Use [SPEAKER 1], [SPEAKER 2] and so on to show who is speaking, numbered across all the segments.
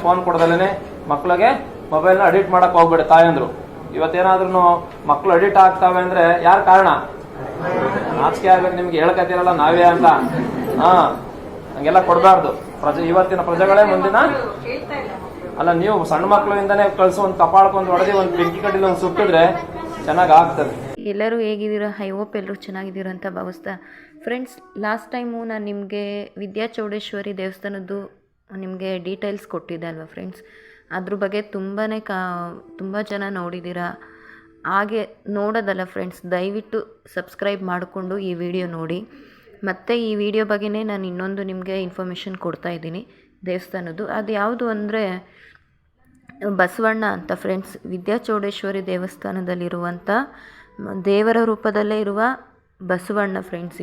[SPEAKER 1] Phone ಕೊಡದಲ್ಲೇ ಮಕ್ಕಳಿಗೆ ಮೊಬೈಲ್ನ addict ಮಾಡಕ್ ಹೋಗ್ಬೇಡಿ ತಾಯಂದ್ರು. ಇವತ್ತೇನಾದ್ರೂ ಮಕ್ಕಳು ಅಡಿಕ್ಟ್ ಆಗ್ತಾವೆ ಅಂದ್ರೆ ಯಾರು ಕಾರಣ? ನಾಚಿಕೆ ಆಗ್ಬೇಕು ನಿಮ್ಗೆ, ಹೇಳ್ಕತಿರಲ್ಲ ನಾವೇ ಅಂತ. ಹಂಗೆಲ್ಲ ಕೊಡಬಾರ್ದು. ಇವತ್ತಿನ ಪ್ರಜೆಗಳೇ ಮುಂದಿನ ಅಲ್ಲ. ನೀವು ಸಣ್ಣ ಮಕ್ಕಳಿಂದಾನೇ ಕಳ್ಸು, ಒಂದು ಕಪಾಳಕ್ಕೊಂದು ಹೊಡೆದಿ, ಒಂದು ಬೆಂಕಿ ಕಡ್ಡಿಲಿ ಒಂದು ಸುಟ್ಟಿದ್ರೆ ಚೆನ್ನಾಗಿ ಆಗ್ತದೆ.
[SPEAKER 2] ಎಲ್ಲರೂ ಹೇಗಿದ್ದೀರಾ? ಐ ಹೋಪ್ ಎಲ್ಲರೂ ಚೆನ್ನಾಗಿದ್ದೀರಾ ಅಂತ ಭಾವಿಸ್ತಾ ಫ್ರೆಂಡ್ಸ್, ಲಾಸ್ಟ್ ಟೈಮು ನಾನು ನಿಮಗೆ ವಿದ್ಯಾ ಚೌಡೇಶ್ವರಿ ದೇವಸ್ಥಾನದ್ದು ನಿಮಗೆ ಡೀಟೇಲ್ಸ್ ಕೊಟ್ಟಿದ್ದೆ ಅಲ್ವಾ ಫ್ರೆಂಡ್ಸ್. ಅದ್ರ ಬಗ್ಗೆ ತುಂಬ ಜನ ನೋಡಿದ್ದೀರಾ. ಹಾಗೆ ನೋಡೋದಲ್ಲ ಫ್ರೆಂಡ್ಸ್, ದಯವಿಟ್ಟು ಸಬ್ಸ್ಕ್ರೈಬ್ ಮಾಡಿಕೊಂಡು ಈ ವಿಡಿಯೋ ನೋಡಿ. ಮತ್ತು ಈ ವಿಡಿಯೋ ಬಗ್ಗೆನೇ ನಾನು ಇನ್ನೊಂದು ನಿಮಗೆ ಇನ್ಫಾರ್ಮೇಷನ್ ಕೊಡ್ತಾಯಿದ್ದೀನಿ ದೇವಸ್ಥಾನದ್ದು. ಅದು ಯಾವುದು ಅಂದರೆ ಬಸವಣ್ಣ ಅಂತ ಫ್ರೆಂಡ್ಸ್. ವಿದ್ಯಾ ಚೌಡೇಶ್ವರಿ ದೇವಸ್ಥಾನದಲ್ಲಿರುವಂಥ ದೇವರ ರೂಪದಲ್ಲೇ ಇರುವ ಬಸವಣ್ಣ ಫ್ರೆಂಡ್ಸ್.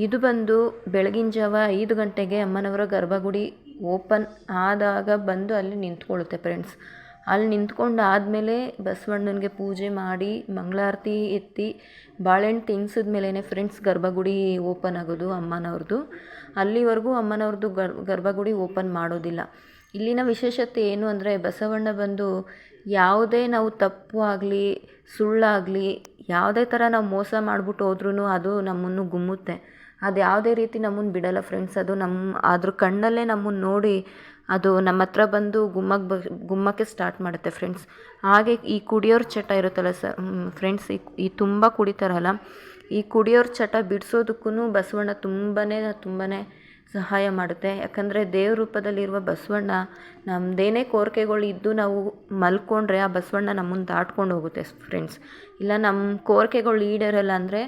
[SPEAKER 2] ಇದು ಬಂದು ಬೆಳಗಿನ ಜಾವ 5 ಗಂಟೆಗೆ ಅಮ್ಮನವರ ಗರ್ಭಗುಡಿ ಓಪನ್ ಆದಾಗ ಬಂದು ಅಲ್ಲಿ ನಿಂತ್ಕೊಳ್ಳುತ್ತೆ ಫ್ರೆಂಡ್ಸ್. ಅಲ್ಲಿ ನಿಂತ್ಕೊಂಡು ಆದಮೇಲೆ ಬಸವಣ್ಣನಿಗೆ ಪೂಜೆ ಮಾಡಿ ಮಂಗಳಾರತಿ ಎತ್ತಿ ಬಾಳೆಹಣ್ಣು ತಿನ್ಸಿದ ಮೇಲೇ ಫ್ರೆಂಡ್ಸ್ ಗರ್ಭಗುಡಿ ಓಪನ್ ಆಗೋದು ಅಮ್ಮನವ್ರದ್ದು. ಅಲ್ಲಿವರೆಗೂ ಅಮ್ಮನವ್ರದ್ದು ಗರ್ಭಗುಡಿ ಓಪನ್ ಮಾಡೋದಿಲ್ಲ. ಇಲ್ಲಿನ ವಿಶೇಷತೆ ಏನು ಅಂದರೆ, ಬಸವಣ್ಣ ಬಂದು ಯಾವುದೇ ನಾವು ತಪ್ಪು ಆಗಲಿ ಸುಳ್ಳಾಗಲಿ ಯಾವುದೇ ಥರ ನಾವು ಮೋಸ ಮಾಡಿಬಿಟ್ಟು ಹೋದ್ರೂ ಅದು ನಮ್ಮನ್ನು ಗುಮ್ಮುತ್ತೆ. ಅದು ಯಾವುದೇ ರೀತಿ ನಮ್ಮನ್ನು ಬಿಡಲ್ಲ ಫ್ರೆಂಡ್ಸ್. ಅದು ಅದ್ರ ಕಣ್ಣಲ್ಲೇ ನಮ್ಮನ್ನು ನೋಡಿ ಅದು ನಮ್ಮ ಹತ್ರ ಬಂದು ಗುಮ್ಮಕ್ಕೆ ಸ್ಟಾರ್ಟ್ ಮಾಡುತ್ತೆ ಫ್ರೆಂಡ್ಸ್. ಹಾಗೆ ಈ ಕುಡಿಯೋರ ಚಟ ಇರುತ್ತಲ್ಲ ಫ್ರೆಂಡ್ಸ್, ಈ ತುಂಬ ಕುಡಿತಾರಲ್ಲ, ಈ ಕುಡಿಯೋರ ಚಟ ಬಿಡಿಸೋದಕ್ಕೂ ಬಸವಣ್ಣ ತುಂಬಾ ಸಹಾಯ ಮಾಡುತ್ತೆ. ಯಾಕಂದರೆ ದೇವ್ರ ರೂಪದಲ್ಲಿರುವ ಬಸವಣ್ಣ ನಮ್ಮದೇನೇ ಕೋರಿಕೆಗಳು ಇದ್ದು ನಾವು ಮಲ್ಕೊಂಡ್ರೆ ಆ ಬಸವಣ್ಣ ನಮ್ಮನ್ನು ದಾಟ್ಕೊಂಡು ಹೋಗುತ್ತೆ ಫ್ರೆಂಡ್ಸ್. ಇಲ್ಲ ನಮ್ಮ ಕೋರಿಕೆಗಳು ಈಡೇರಲ್ಲ ಅಂದರೆ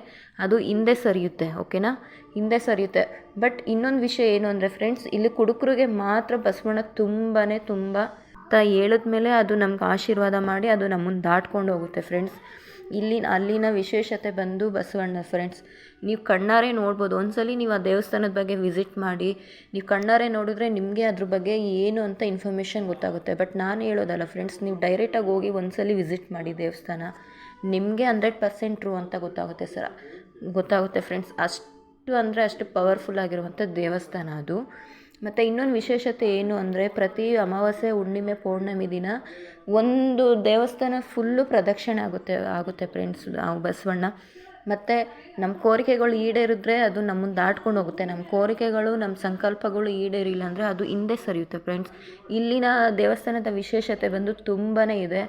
[SPEAKER 2] ಅದು ಹಿಂದೆ ಸರಿಯುತ್ತೆ. ಓಕೆನಾ, ಹಿಂದೆ ಸರಿಯುತ್ತೆ. ಬಟ್ ಇನ್ನೊಂದು ವಿಷಯ ಏನು ಅಂದರೆ ಫ್ರೆಂಡ್ಸ್, ಇಲ್ಲಿ ಕುಡುಕರಿಗೆ ಮಾತ್ರ ಬಸವಣ್ಣ ತುಂಬ ಹೇಳಿದ್ಮೇಲೆ ಅದು ನಮ್ಗೆ ಆಶೀರ್ವಾದ ಮಾಡಿ ಅದು ನಮ್ಮನ್ನು ದಾಟ್ಕೊಂಡು ಹೋಗುತ್ತೆ ಫ್ರೆಂಡ್ಸ್. ಅಲ್ಲಿನ ವಿಶೇಷತೆ ಬಂದು ಬಸವಣ್ಣ ಫ್ರೆಂಡ್ಸ್. ನೀವು ಕಣ್ಣಾರೆ ನೋಡ್ಬೋದು. ಒಂದ್ಸಲಿ ನೀವು ಆ ದೇವಸ್ಥಾನದ ಬಗ್ಗೆ ವಿಸಿಟ್ ಮಾಡಿ, ನೀವು ಕಣ್ಣಾರೆ ನೋಡಿದ್ರೆ ನಿಮಗೆ ಅದ್ರ ಬಗ್ಗೆ ಏನು ಅಂತ ಇನ್ಫಾರ್ಮೇಷನ್ ಗೊತ್ತಾಗುತ್ತೆ. ಬಟ್ ನಾನು ಹೇಳೋದಲ್ಲ ಫ್ರೆಂಡ್ಸ್, ನೀವು ಡೈರೆಕ್ಟಾಗಿ ಹೋಗಿ ಒಂದ್ಸಲಿ ವಿಸಿಟ್ ಮಾಡಿ ದೇವಸ್ಥಾನ, ನಿಮಗೆ 100% ಟ್ರೂ ಅಂತ ಗೊತ್ತಾಗುತ್ತೆ ಫ್ರೆಂಡ್ಸ್. ಅಷ್ಟು ಪವರ್ಫುಲ್ ಆಗಿರುವಂಥ ದೇವಸ್ಥಾನ ಅದು. ಮತ್ತು ಇನ್ನೊಂದು ವಿಶೇಷತೆ ಏನು ಅಂದರೆ, ಪ್ರತಿ ಅಮಾವಾಸ್ಯೆ ಹುಣ್ಣಿಮೆ ಪೌರ್ಣಮಿ ದಿನ ಒಂದು ದೇವಸ್ಥಾನ ಫುಲ್ಲು ಪ್ರದಕ್ಷಿಣೆ ಆಗುತ್ತೆ ಫ್ರೆಂಡ್ಸ್ ಬಸವಣ್ಣ. ಮತ್ತು ನಮ್ಮ ಕೋರಿಕೆಗಳು ಈಡೇರಿದ್ರೆ ಅದು ನಮ್ಮನ್ನು ದಾಟ್ಕೊಂಡು ಹೋಗುತ್ತೆ. ನಮ್ಮ ಕೋರಿಕೆಗಳು ನಮ್ಮ ಸಂಕಲ್ಪಗಳು ಈಡೇರಿಲ್ಲ ಅಂದರೆ ಅದು ಹಿಂದೆ ಸರಿಯುತ್ತೆ ಫ್ರೆಂಡ್ಸ್. ಇಲ್ಲಿನ ದೇವಸ್ಥಾನದ ವಿಶೇಷತೆ ಬಂದು ತುಂಬಾ ಇದೆ.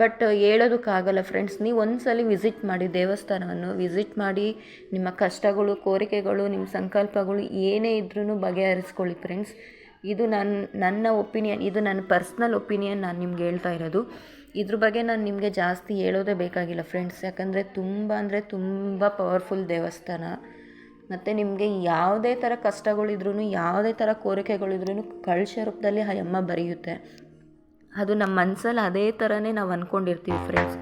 [SPEAKER 2] ಬಟ್ ಹೇಳೋದಕ್ಕಾಗಲ್ಲ ಫ್ರೆಂಡ್ಸ್. ನೀವು ಒಂದ್ಸಲಿ ವಿಸಿಟ್ ಮಾಡಿ, ದೇವಸ್ಥಾನವನ್ನು ವಿಸಿಟ್ ಮಾಡಿ, ನಿಮ್ಮ ಕಷ್ಟಗಳು ಕೋರಿಕೆಗಳು ನಿಮ್ಮ ಸಂಕಲ್ಪಗಳು ಏನೇ ಇದ್ರೂ ಬಗೆಹರಿಸ್ಕೊಳ್ಳಿ ಫ್ರೆಂಡ್ಸ್. ಇದು ನನ್ನ ಒಪಿನಿಯನ್, ಇದು ನನ್ನ ಪರ್ಸ್ನಲ್ ಒಪಿನಿಯನ್ ನಾನು ನಿಮ್ಗೆ ಹೇಳ್ತಾ ಇರೋದು. ಇದ್ರ ಬಗ್ಗೆ ನಾನು ನಿಮಗೆ ಜಾಸ್ತಿ ಹೇಳೋದೇ ಬೇಕಾಗಿಲ್ಲ ಫ್ರೆಂಡ್ಸ್. ಯಾಕಂದರೆ ತುಂಬ ಪವರ್ಫುಲ್ ದೇವಸ್ಥಾನ. ಮತ್ತು ನಿಮಗೆ ಯಾವುದೇ ಥರ ಕಷ್ಟಗಳಿದ್ರೂ ಯಾವುದೇ ಥರ ಕೋರಿಕೆಗಳಿದ್ರೂ ಕಳಶ ರೂಪದಲ್ಲಿ ಆ ಅಮ್ಮ ಬರೆಯುತ್ತೆ. ಅದು ನಮ್ಮ ಮನಸ್ಸಲ್ಲಿ ಅದೇ ಥರನೇ ನಾವು ಅಂದ್ಕೊಂಡಿರ್ತೀವಿ ಫ್ರೆಂಡ್ಸ್.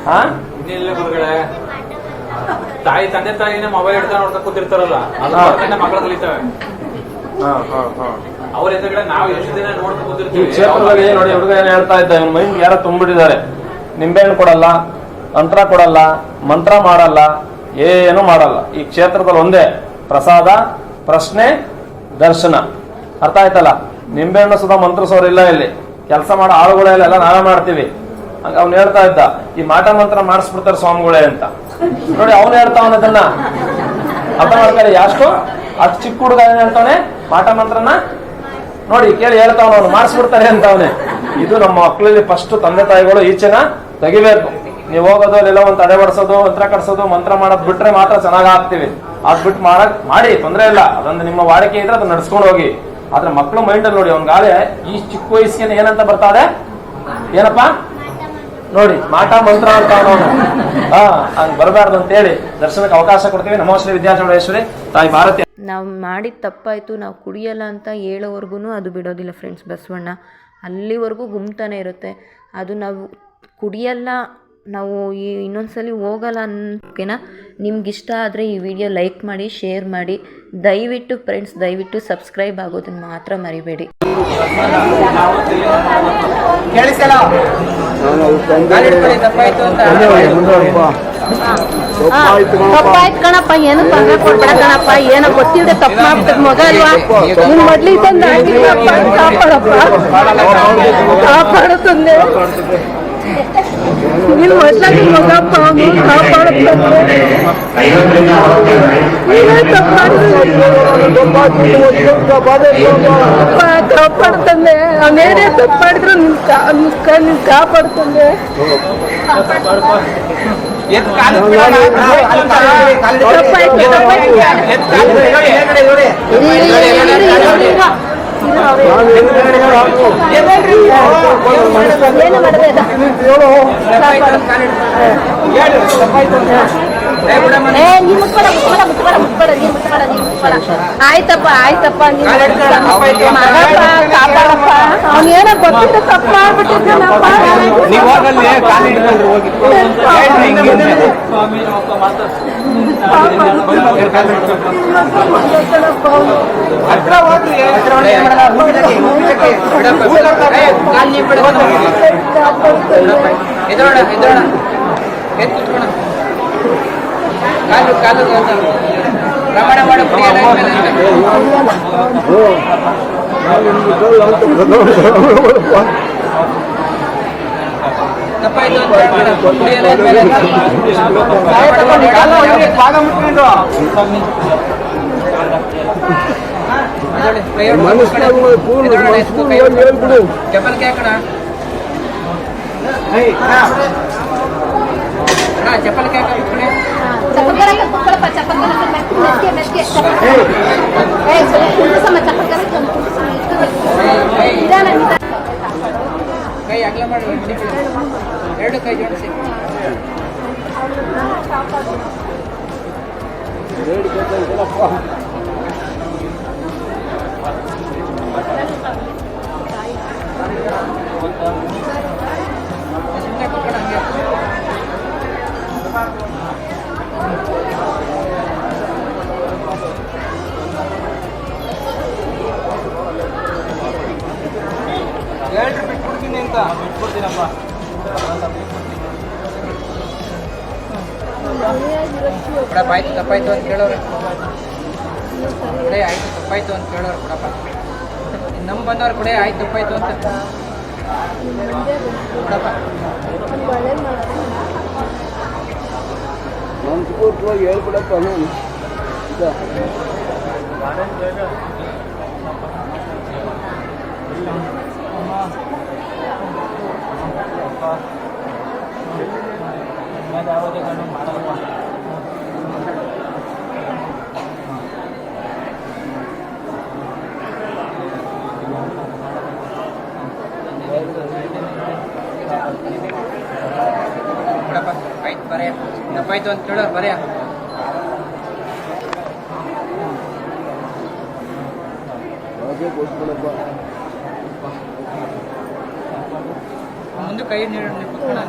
[SPEAKER 1] ಹಾ
[SPEAKER 3] ಇನ್ನೆಲ್ಲ ಹೊರಗಡೆ ತಂದೆ ತಾಯಿನ ಮೊಬೈಲ್ ಹಿಡ್ತಾ ನೋಡ್ತಾ ಕೂತಿರ್ತಾರಲ್ಲ ಮಕ್ಕಳು ಕಲಿತವೆ. ಅವ್ರ ಎದುರುಗಡೆ ನಾವು ಎಷ್ಟು ದಿನ ನೋಡ್ತಾ
[SPEAKER 1] ಈ
[SPEAKER 3] ಕೂತಿರ್ತೀವಿ.
[SPEAKER 1] ಕ್ಷೇತ್ರದಲ್ಲಿ ನೋಡಿ ಹುಡುಗ ಏನ್ ಹೇಳ್ತಾ ಇದ್ದ, ಇವನ್ ಮೈಂಡ್ ಯಾರೋ ತುಂಬಿಟ್ಟಿದ್ದಾರೆ. ನಿಂಬೆಹಣ್ಣು ಕೊಡಲ್ಲ, ತಂತ್ರ ಕೊಡಲ್ಲ, ಮಂತ್ರ ಮಾಡಲ್ಲ, ಏನು ಮಾಡಲ್ಲ. ಈ ಕ್ಷೇತ್ರದಲ್ಲಿ ಒಂದೇ ಪ್ರಸಾದ, ಪ್ರಶ್ನೆ, ದರ್ಶನ. ಅರ್ಥ ಆಯ್ತಲ್ಲ? ನಿಂಬೆಹಣ್ಣು ಸುಧಾ ಮಂತ್ರಸೋರು ಇಲ್ಲ ಇಲ್ಲಿ, ಕೆಲಸ ಮಾಡೋ ಆಳುಗಳೆಲ್ಲ ನಾವೇ ಮಾಡ್ತೀವಿ. ಹಂಗ ಅವ್ನು ಹೇಳ್ತಾ ಇದ್ದ, ಈ ಮಾಟ ಮಂತ್ರ ಮಾಡಿಸ್ಬಿಡ್ತಾರೆ ಸ್ವಾಮಿಗಳೇ ಅಂತ. ನೋಡಿ ಅವ್ನು ಹೇಳ್ತಾವನ ಅದನ್ನ ಅರ್ಥ ಮಾಡ್ತಾರೆ. ಅಷ್ಟು ಚಿಕ್ಕ ಹುಡುಗ ಏನ್ ಹೇಳ್ತಾವನೆ, ಮಾಟ ಮಂತ್ರನ ನೋಡಿ ಕೇಳಿ ಹೇಳ್ತಾವನ, ಅವ್ನು ಮಾಡಿಸ್ಬಿಡ್ತಾರೆ ಅಂತವನೆ. ಇದು ನಮ್ಮ ಮಕ್ಕಳಲ್ಲಿ ಫಸ್ಟ್ ತಂದೆ ತಾಯಿಗಳು ಈಚೆನ ತೆಗಿಬೇಕು. ನೀವು ಹೋಗೋದು ಅಲ್ಲೆಲ್ಲ ಒಂದು ತಡೆ ಬಡಿಸೋದು, ಮಂತ್ರ ಕಟ್ಸೋದು, ಮಂತ್ರ ಮಾಡೋದ್ ಬಿಟ್ರೆ ಮಾತ್ರ ಚೆನ್ನಾಗ್ ಆಗ್ತೀವಿ. ಅದ್ಬಿಟ್ಟು ಮಾಡಿ ತೊಂದ್ರೆ ಇಲ್ಲ, ಅದೊಂದು ನಿಮ್ಮ ವಾಡಿಕೆ ಇದ್ರೆ ಅದನ್ನ ನಡ್ಸ್ಕೊಂಡು ಹೋಗಿ. ಆದ್ರೆ ಮಕ್ಕಳು ಮೈಂಡ್ ಅಲ್ಲಿ ನೋಡಿ, ಅವ್ನ ಗಾಳಿ ಈ ಚಿಕ್ಕ ವಯಸ್ಸಿಗೆ ಏನಂತ ಬರ್ತಾದೆ, ಏನಪ್ಪಾ ನೋಡಿ ಮಾಟ ಮಂತ್ರ ಅಂತ ಅವನು. ಹಂಗ್ ಬರಬಾರ್ದು ಅಂತ ಹೇಳಿ ದರ್ಶನಕ್ಕೆ ಅವಕಾಶ ಕೊಡ್ತೀವಿ. ನಮೋಶ್ರೀ ವಿದ್ಯಾಚೌಡೇಶ್ವರಿ ತಾಯಿ ಭಾರತಿ.
[SPEAKER 2] ನಾವು ಮಾಡಿದ ತಪ್ಪಾಯಿತು, ನಾವು ಕುಡಿಯಲ್ಲ ಅಂತ ಹೇಳೋವರೆಗೂ ಅದು ಬಿಡೋದಿಲ್ಲ ಫ್ರೆಂಡ್ಸ್ ಬಸವಣ್ಣ. ಅಲ್ಲಿವರೆಗೂ ಗುಮ್ತಾನೆ ಇರುತ್ತೆ. ಅದು ನಾವು ಕುಡಿಯಲ್ಲ, ನಾವು ಇನ್ನೊಂದ್ಸಲಿ ಹೋಗಲ್ಲ ಅನ್ನೋಕೆನಾ. ನಿಮ್ಗಿಷ್ಟ ಆದರೆ ಈ ವಿಡಿಯೋ ಲೈಕ್ ಮಾಡಿ, ಶೇರ್ ಮಾಡಿ. ದಯವಿಟ್ಟು ಫ್ರೆಂಡ್ಸ್, ದಯವಿಟ್ಟು ಸಬ್ಸ್ಕ್ರೈಬ್ ಆಗೋದನ್ನು ಮಾತ್ರ ಮರಿಬೇಡಿ.
[SPEAKER 4] ತಪ್ಪಾಯ್ತು ಕಣಪ್ಪ, ಏನು ತೊಂದರೆ ಕೊಡ್ಬೇಡ ಕಣಪ್ಪ. ಏನೋ ಗೊತ್ತಿಲ್ಲದೆ ತಪ್ಪು ಮಾಡ್ಬಿಟ್ಟದ ಮಗ ಅಲ್ವಾ, ನಿನ್ ಮೊದ್ಲಿಗೆ ತಂದು ಕಾಪಾಡಪ್ಪ, ಕಾಪಾಡು ತಂದೆ. ನೀನ್ ಮೊದ್ಲಾಗಿ ಮಗಪ್ಪ, ಅವನು ಕಾಪಾಡುತ್ತಂದೆ. ಕಾಪಾಡ್ತಂದೆ. ಅವನೇನೇ ತಪ್ಪು ಮಾಡಿದ್ರು ನಿನ್ ಕಾಪಾಡ್ತಂದೆ. ಆಯ್ತಪ್ಪ ಆಯ್ತಪ್ಪ, ಕಾಪಾಡಪ್ಪ. ಅವನೇನೋ ಗೊತ್ತಿಲ್ಲ ತಪ್ಪು ಮಾಡ್ಬಿಟ್ಟಿದ್ದನಪ್ಪ.
[SPEAKER 3] ಪ್ರಮಾಣ ಮಾಡು. ಚಪ್ಪಲ್ ಕೇಕಣ, ಚಪ್ಪಲ್ ಕೇಕ ಕೈ ಅಗಲ ಮಾಡಿ, ಎರಡು ಕೈ ಜೋಡಿಸಿ. ಹೇಳ್ರಿ ಬಿಟ್ಬಿಡ್ತೀನಿ ಅಂತ. ಬಿಟ್ಬಿಡ್ತೀನಪ್ಪ. ಆಯ್ತು ತಪ್ಪಾಯ್ತು ಅಂತ ಕೇಳೋರು, ಆಯ್ತು ತಪ್ಪಾಯ್ತು ಅಂತ ಕೇಳೋರು ಕೊಡಪ್ಪ. ನಮ್ಮ ಬಂದವ್ರು ಕೂಡ ಆಯ್ತು ತಪ್ಪಾಯ್ತು ಅಂತ ಕೊಡಪ್ಪ. ಹೇಳ್ಬಿಡಪ್ಪ. ಆಯ್ತು ಬರೆಯ, ತಪ್ಪಾಯ್ತು ಅಂತ ಕೇಳೋರು ಬರೆಯ. ಮುಂದೆ ಕೈ ನೀಡೋಣ.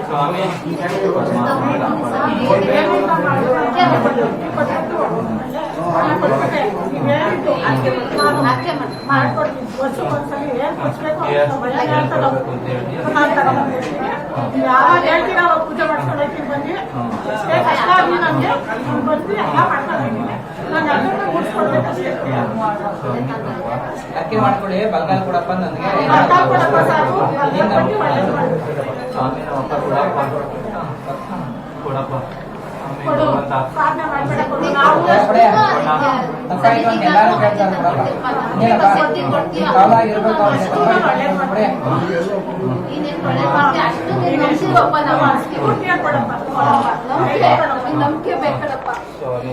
[SPEAKER 3] ಸ್ವಾಮಿ
[SPEAKER 5] ಯಾವಾಗ ಹೇಳ್ತೀರ ಅವಾಗ ಪೂಜೆ ಮಾಡ್ಕೊಂಡು ಹೋಗ್ತೀನಿ ಬನ್ನಿ. ಎಷ್ಟೇ ಕಷ್ಟ ಆಗಲಿ ನಮ್ಗೆ ಬಂದು ಎಲ್ಲ ಮಾಡ್ಕೊಂಡು ಹೋಗ್ತೀನಿ. ನಾನು ಎಲ್ಲರನ್ನೂ ಕೂರಿಸ್ಕೊಡ್ಬೇಕು ಅಷ್ಟೇ.
[SPEAKER 6] ಅಕ್ಕಿ ಮಾಡ್ಕೊಳ್ಳಿ ಬಲ್ಗಾಲ್ ಕೊಡಪ್ಪ ನನಗೆ
[SPEAKER 5] ಬರ್ತಾ ಕೊಡಪ್ಪ ಸಾಕು, ಎಲ್ಲ ಕೊಟ್ಟು ಒಳ್ಳೇದು ಮಾಡು.
[SPEAKER 3] ಸ್ವಾಮಿ ನಮ್ಮಪ್ಪ ಕೊಡಪ್ಪ
[SPEAKER 5] ಕೊಡು, ಪ್ರಾರ್ಥನೆ ಮಾಡ್ಬೇಡ ಕೊಡು. ನಾವು
[SPEAKER 6] ಅಕ್ಕ ಇದೊಂದು ಎಲ್ಲಾರು ಕೇಳ್ತಾರೆ ಕೊಡಪ್ಪ ಇನ್ನೇನಪ್ಪ ಕಾಲಾಗಿರ್ಬೇಕು
[SPEAKER 5] ಪೂರ್ತಿಯಾಗಿ ಕೊಡಪ್ಪ.
[SPEAKER 4] ನಂಬಿಕೆ ಬೇಕಲ್ಲಪ್ಪ.
[SPEAKER 3] ಸ್ವಾಮಿ